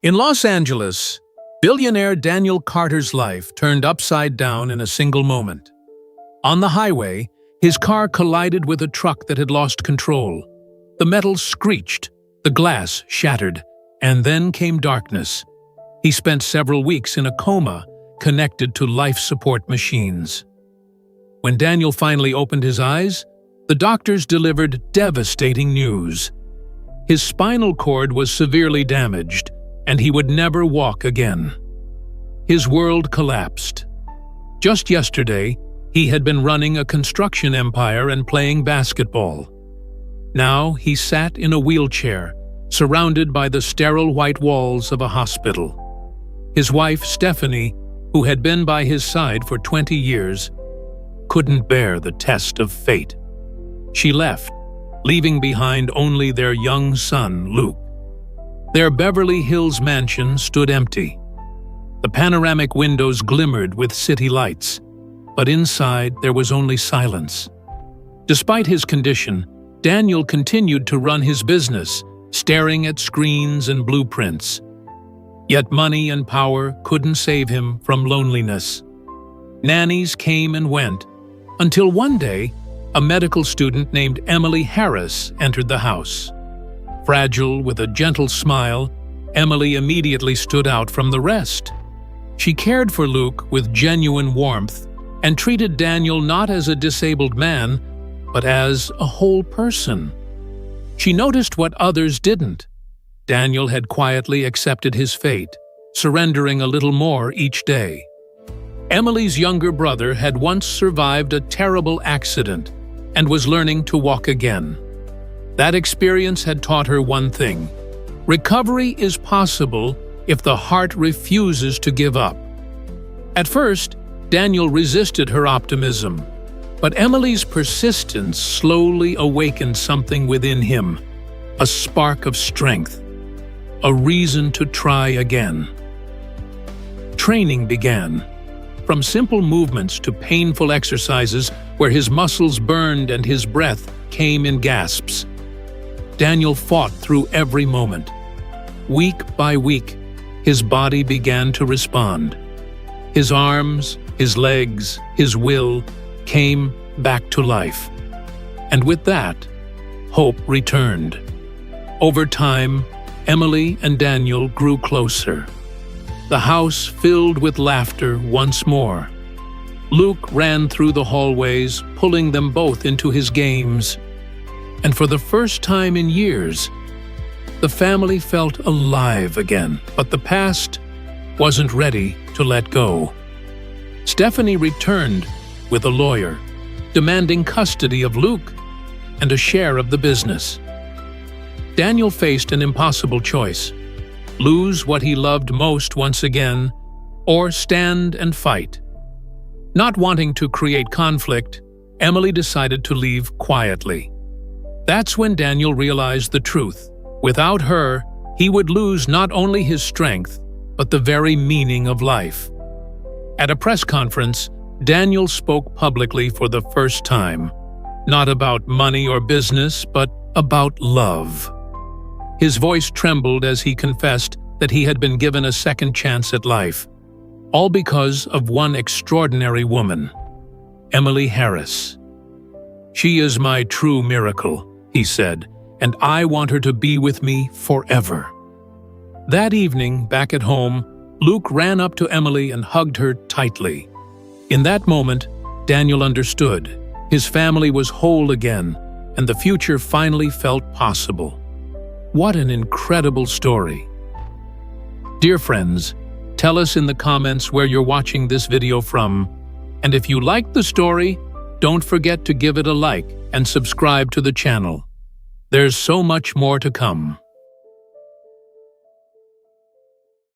In Los Angeles, billionaire Daniel Carter's life turned upside down in a single moment. On the highway, his car collided with a truck that had lost control. The metal screeched, the glass shattered, and then came darkness. He spent several weeks in a coma, connected to life support machines. When Daniel finally opened his eyes, the doctors delivered devastating news. His spinal cord was severely damaged, and he would never walk again. His world collapsed. Just yesterday, he had been running a construction empire and playing basketball. Now he sat in a wheelchair, surrounded by the sterile white walls of a hospital. His wife, Stephanie, who had been by his side for 20 years, couldn't bear the test of fate. She left, leaving behind only their young son, Luke. Their Beverly Hills mansion stood empty. The panoramic windows glimmered with city lights, but inside there was only silence. Despite his condition, Daniel continued to run his business, staring at screens and blueprints. Yet money and power couldn't save him from loneliness. Nannies came and went, until one day, a medical student named Emily Harris entered the house. Fragile, with a gentle smile, Emily immediately stood out from the rest. She cared for Luke with genuine warmth and treated Daniel not as a disabled man, but as a whole person. She noticed what others didn't. Daniel had quietly accepted his fate, surrendering a little more each day. Emily's younger brother had once survived a terrible accident and was learning to walk again. That experience had taught her one thing: recovery is possible if the heart refuses to give up. At first, Daniel resisted her optimism, but Emily's persistence slowly awakened something within him, a spark of strength, a reason to try again. Training began. From simple movements to painful exercises where his muscles burned and his breath came in gasps. Daniel fought through every moment. Week by week, his body began to respond. His arms, his legs, his will came back to life. And with that, hope returned. Over time, Emily and Daniel grew closer. The house filled with laughter once more. Luke ran through the hallways, pulling them both into his games. And for the first time in years, the family felt alive again, but the past wasn't ready to let go. Stephanie returned with a lawyer, demanding custody of Luke and a share of the business. Daniel faced an impossible choice: lose what he loved most once again, or stand and fight. Not wanting to create conflict, Emily decided to leave quietly. That's when Daniel realized the truth. Without her, he would lose not only his strength, but the very meaning of life. At a press conference, Daniel spoke publicly for the first time, not about money or business, but about love. His voice trembled as he confessed that he had been given a second chance at life, all because of one extraordinary woman, Emily Harris. "She is my true miracle," he said, "and I want her to be with me forever." That evening, back at home, Luke ran up to Emily and hugged her tightly. In that moment, Daniel understood. His family was whole again, and the future finally felt possible. What an incredible story. Dear friends, tell us in the comments where you're watching this video from. And if you liked the story, don't forget to give it a like and subscribe to the channel. There's so much more to come.